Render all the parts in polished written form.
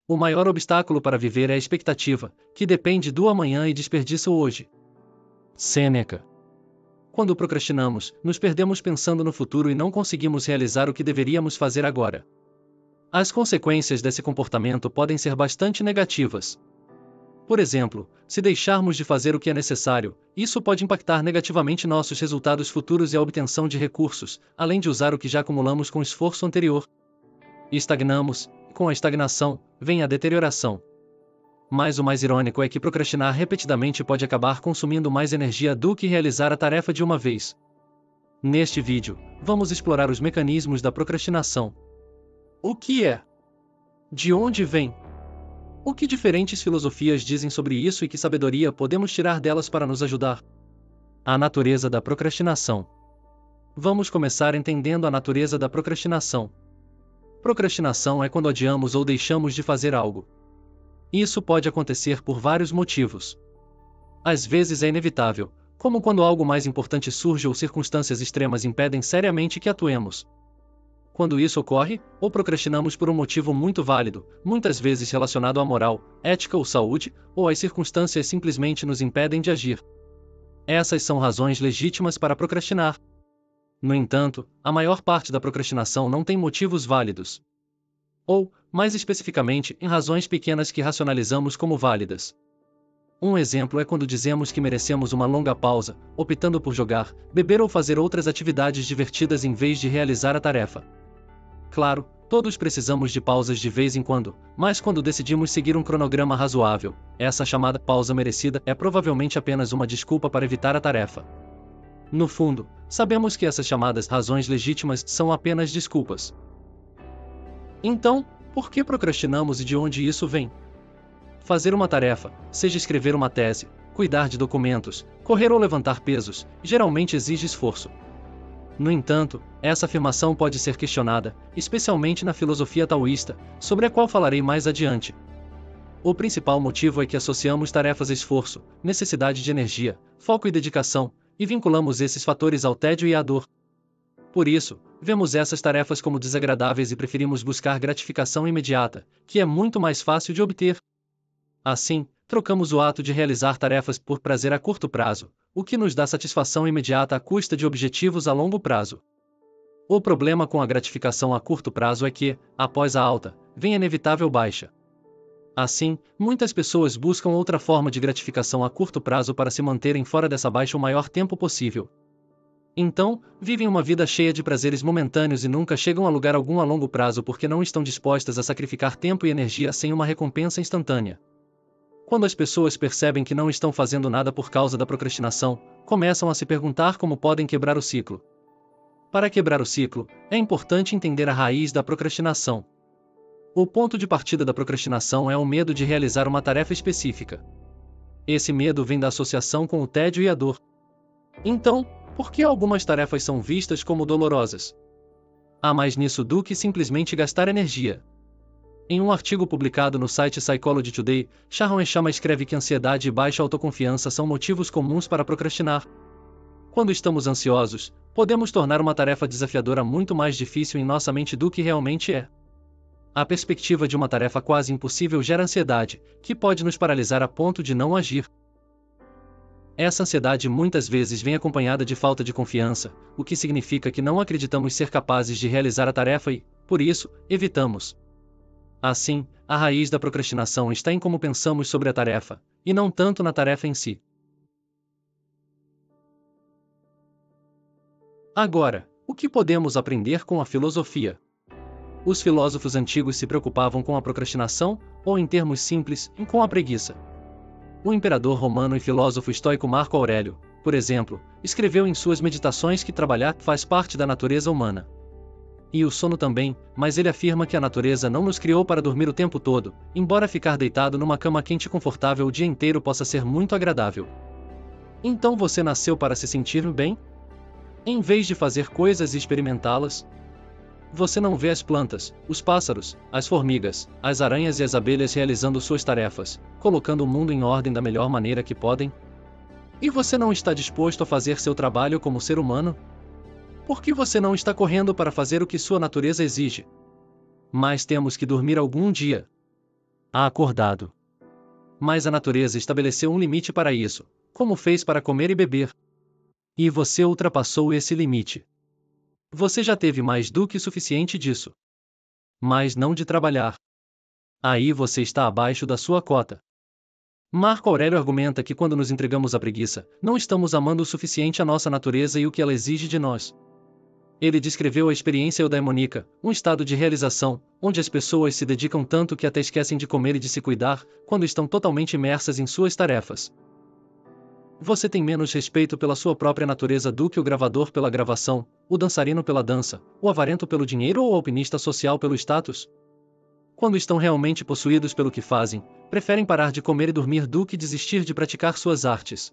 O maior obstáculo para viver é a expectativa, que depende do amanhã e desperdiça o hoje. Sêneca. Quando procrastinamos, nos perdemos pensando no futuro e não conseguimos realizar o que deveríamos fazer agora. As consequências desse comportamento podem ser bastante negativas. Por exemplo, se deixarmos de fazer o que é necessário, isso pode impactar negativamente nossos resultados futuros e a obtenção de recursos, além de usar o que já acumulamos com o esforço anterior. Estagnamos, e com a estagnação, vem a deterioração. Mas o mais irônico é que procrastinar repetidamente pode acabar consumindo mais energia do que realizar a tarefa de uma vez. Neste vídeo, vamos explorar os mecanismos da procrastinação. O que é? De onde vem? O que diferentes filosofias dizem sobre isso e que sabedoria podemos tirar delas para nos ajudar? A natureza da procrastinação. Vamos começar entendendo a natureza da procrastinação. Procrastinação é quando adiamos ou deixamos de fazer algo. Isso pode acontecer por vários motivos. Às vezes é inevitável, como quando algo mais importante surge ou circunstâncias extremas impedem seriamente que atuemos. Quando isso ocorre, ou procrastinamos por um motivo muito válido, muitas vezes relacionado à moral, ética ou saúde, ou as circunstâncias simplesmente nos impedem de agir. Essas são razões legítimas para procrastinar. No entanto, a maior parte da procrastinação não tem motivos válidos. Ou, mais especificamente, em razões pequenas que racionalizamos como válidas. Um exemplo é quando dizemos que merecemos uma longa pausa, optando por jogar, beber ou fazer outras atividades divertidas em vez de realizar a tarefa. Claro, todos precisamos de pausas de vez em quando, mas quando decidimos seguir um cronograma razoável, essa chamada pausa merecida é provavelmente apenas uma desculpa para evitar a tarefa. No fundo, sabemos que essas chamadas razões legítimas são apenas desculpas. Então, por que procrastinamos e de onde isso vem? Fazer uma tarefa, seja escrever uma tese, cuidar de documentos, correr ou levantar pesos, geralmente exige esforço. No entanto, essa afirmação pode ser questionada, especialmente na filosofia taoísta, sobre a qual falarei mais adiante. O principal motivo é que associamos tarefas a esforço, necessidade de energia, foco e dedicação, e vinculamos esses fatores ao tédio e à dor. Por isso, vemos essas tarefas como desagradáveis e preferimos buscar gratificação imediata, que é muito mais fácil de obter. Assim, trocamos o ato de realizar tarefas por prazer a curto prazo, o que nos dá satisfação imediata à custa de objetivos a longo prazo. O problema com a gratificação a curto prazo é que, após a alta, vem a inevitável baixa. Assim, muitas pessoas buscam outra forma de gratificação a curto prazo para se manterem fora dessa baixa o maior tempo possível. Então, vivem uma vida cheia de prazeres momentâneos e nunca chegam a lugar algum a longo prazo porque não estão dispostas a sacrificar tempo e energia sem uma recompensa instantânea. Quando as pessoas percebem que não estão fazendo nada por causa da procrastinação, começam a se perguntar como podem quebrar o ciclo. Para quebrar o ciclo, é importante entender a raiz da procrastinação. O ponto de partida da procrastinação é o medo de realizar uma tarefa específica. Esse medo vem da associação com o tédio e a dor. Então, por que algumas tarefas são vistas como dolorosas? Há mais nisso do que simplesmente gastar energia. Em um artigo publicado no site Psychology Today, Sharon Eshama escreve que ansiedade e baixa autoconfiança são motivos comuns para procrastinar. Quando estamos ansiosos, podemos tornar uma tarefa desafiadora muito mais difícil em nossa mente do que realmente é. A perspectiva de uma tarefa quase impossível gera ansiedade, que pode nos paralisar a ponto de não agir. Essa ansiedade muitas vezes vem acompanhada de falta de confiança, o que significa que não acreditamos ser capazes de realizar a tarefa e, por isso, evitamos. Assim, a raiz da procrastinação está em como pensamos sobre a tarefa, e não tanto na tarefa em si. Agora, o que podemos aprender com a filosofia? Os filósofos antigos se preocupavam com a procrastinação, ou em termos simples, com a preguiça. O imperador romano e filósofo estoico Marco Aurélio, por exemplo, escreveu em suas meditações que trabalhar faz parte da natureza humana. E o sono também, mas ele afirma que a natureza não nos criou para dormir o tempo todo, embora ficar deitado numa cama quente e confortável o dia inteiro possa ser muito agradável. Então você nasceu para se sentir bem? Em vez de fazer coisas e experimentá-las? Você não vê as plantas, os pássaros, as formigas, as aranhas e as abelhas realizando suas tarefas, colocando o mundo em ordem da melhor maneira que podem? E você não está disposto a fazer seu trabalho como ser humano? Por que você não está correndo para fazer o que sua natureza exige? Mas temos que dormir algum dia. há acordado. Mas a natureza estabeleceu um limite para isso, como fez para comer e beber. E você ultrapassou esse limite. Você já teve mais do que suficiente disso. Mas não de trabalhar. Aí você está abaixo da sua cota. Marco Aurélio argumenta que quando nos entregamos à preguiça, não estamos amando o suficiente a nossa natureza e o que ela exige de nós. Ele descreveu a experiência eudaimônica, um estado de realização, onde as pessoas se dedicam tanto que até esquecem de comer e de se cuidar, quando estão totalmente imersas em suas tarefas. Você tem menos respeito pela sua própria natureza do que o gravador pela gravação, o dançarino pela dança, o avarento pelo dinheiro ou o alpinista social pelo status? Quando estão realmente possuídos pelo que fazem, preferem parar de comer e dormir do que desistir de praticar suas artes.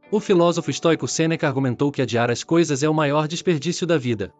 O filósofo estoico Sêneca argumentou que adiar as coisas é o maior desperdício da vida.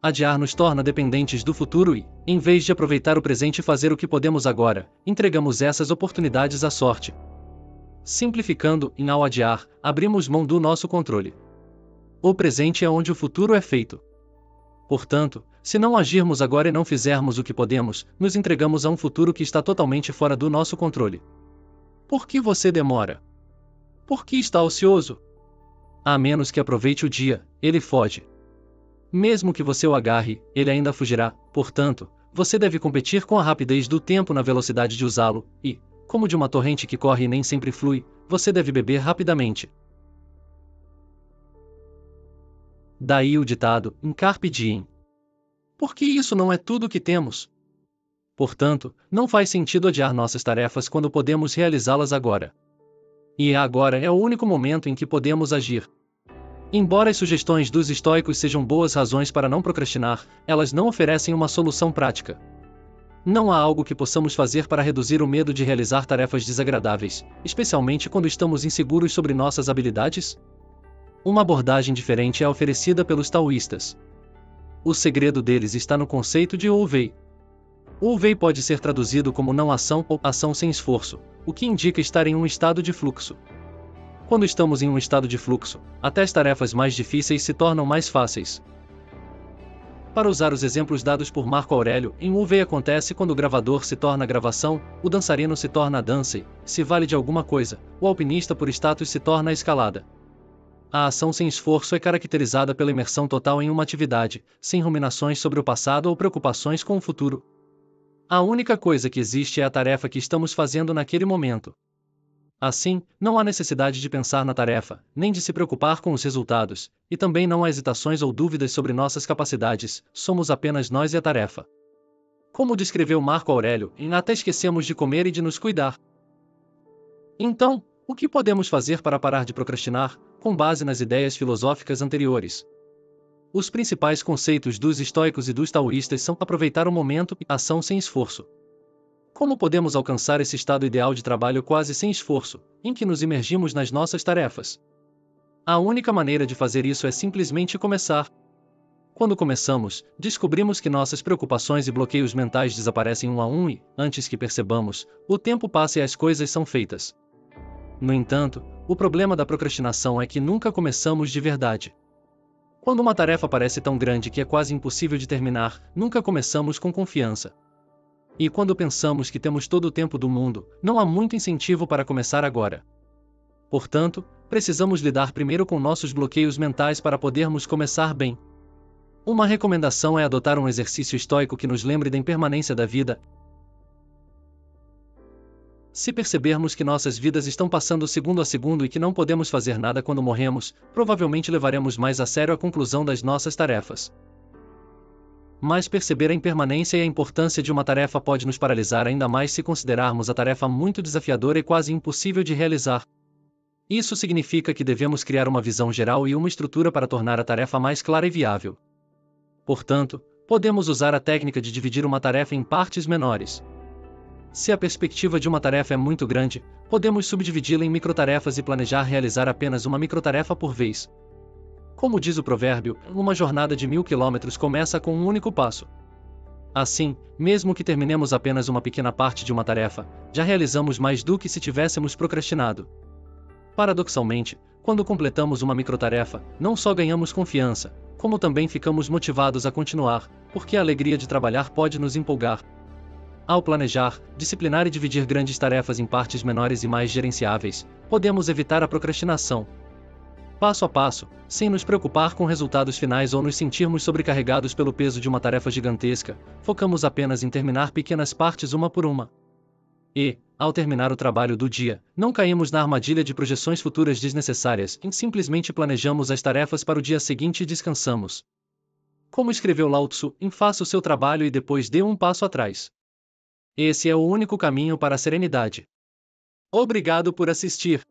Adiar nos torna dependentes do futuro e, em vez de aproveitar o presente e fazer o que podemos agora, entregamos essas oportunidades à sorte. Simplificando, ao adiar, abrimos mão do nosso controle. O presente é onde o futuro é feito. Portanto, se não agirmos agora e não fizermos o que podemos, nos entregamos a um futuro que está totalmente fora do nosso controle. Por que você demora? Por que está ocioso? A menos que aproveite o dia, ele foge. Mesmo que você o agarre, ele ainda fugirá. Portanto, você deve competir com a rapidez do tempo na velocidade de usá-lo, e, como de uma torrente que corre e nem sempre flui, você deve beber rapidamente. Daí o ditado, carpe diem. Porque isso não é tudo o que temos. Portanto, não faz sentido adiar nossas tarefas quando podemos realizá-las agora. E agora é o único momento em que podemos agir. Embora as sugestões dos estoicos sejam boas razões para não procrastinar, elas não oferecem uma solução prática. Não há algo que possamos fazer para reduzir o medo de realizar tarefas desagradáveis, especialmente quando estamos inseguros sobre nossas habilidades? Uma abordagem diferente é oferecida pelos taoístas. O segredo deles está no conceito de Wu-Wei. Wu-Wei pode ser traduzido como não ação ou ação sem esforço, o que indica estar em um estado de fluxo. Quando estamos em um estado de fluxo, até as tarefas mais difíceis se tornam mais fáceis. Para usar os exemplos dados por Marco Aurélio, em Wu-Wei acontece quando o gravador se torna gravação, o dançarino se torna a dança e, se vale de alguma coisa, o alpinista por status se torna a escalada. A ação sem esforço é caracterizada pela imersão total em uma atividade, sem ruminações sobre o passado ou preocupações com o futuro. A única coisa que existe é a tarefa que estamos fazendo naquele momento. Assim, não há necessidade de pensar na tarefa, nem de se preocupar com os resultados, e também não há hesitações ou dúvidas sobre nossas capacidades, somos apenas nós e a tarefa. Como descreveu Marco Aurélio, até esquecemos de comer e de nos cuidar. Então, o que podemos fazer para parar de procrastinar, com base nas ideias filosóficas anteriores? Os principais conceitos dos estoicos e dos taoístas são aproveitar o momento e ação sem esforço. Como podemos alcançar esse estado ideal de trabalho quase sem esforço, em que nos imergimos nas nossas tarefas? A única maneira de fazer isso é simplesmente começar. Quando começamos, descobrimos que nossas preocupações e bloqueios mentais desaparecem um a um e, antes que percebamos, o tempo passa e as coisas são feitas. No entanto, o problema da procrastinação é que nunca começamos de verdade. Quando uma tarefa parece tão grande que é quase impossível de terminar, nunca começamos com confiança. E quando pensamos que temos todo o tempo do mundo, não há muito incentivo para começar agora. Portanto, precisamos lidar primeiro com nossos bloqueios mentais para podermos começar bem. Uma recomendação é adotar um exercício estoico que nos lembre da impermanência da vida. Se percebermos que nossas vidas estão passando segundo a segundo e que não podemos fazer nada quando morremos, provavelmente levaremos mais a sério a conclusão das nossas tarefas. Mas perceber a impermanência e a importância de uma tarefa pode nos paralisar ainda mais se considerarmos a tarefa muito desafiadora e quase impossível de realizar. Isso significa que devemos criar uma visão geral e uma estrutura para tornar a tarefa mais clara e viável. Portanto, podemos usar a técnica de dividir uma tarefa em partes menores. Se a perspectiva de uma tarefa é muito grande, podemos subdividi-la em microtarefas e planejar realizar apenas uma microtarefa por vez. Como diz o provérbio, uma jornada de 1000 quilômetros começa com um único passo. Assim, mesmo que terminemos apenas uma pequena parte de uma tarefa, já realizamos mais do que se tivéssemos procrastinado. Paradoxalmente, quando completamos uma microtarefa, não só ganhamos confiança, como também ficamos motivados a continuar, porque a alegria de trabalhar pode nos empolgar. Ao planejar, disciplinar e dividir grandes tarefas em partes menores e mais gerenciáveis, podemos evitar a procrastinação. Passo a passo, sem nos preocupar com resultados finais ou nos sentirmos sobrecarregados pelo peso de uma tarefa gigantesca, focamos apenas em terminar pequenas partes uma por uma. E, ao terminar o trabalho do dia, não caímos na armadilha de projeções futuras desnecessárias e simplesmente planejamos as tarefas para o dia seguinte e descansamos. Como escreveu Lao Tzu, faça o seu trabalho e depois dê um passo atrás. Esse é o único caminho para a serenidade. Obrigado por assistir.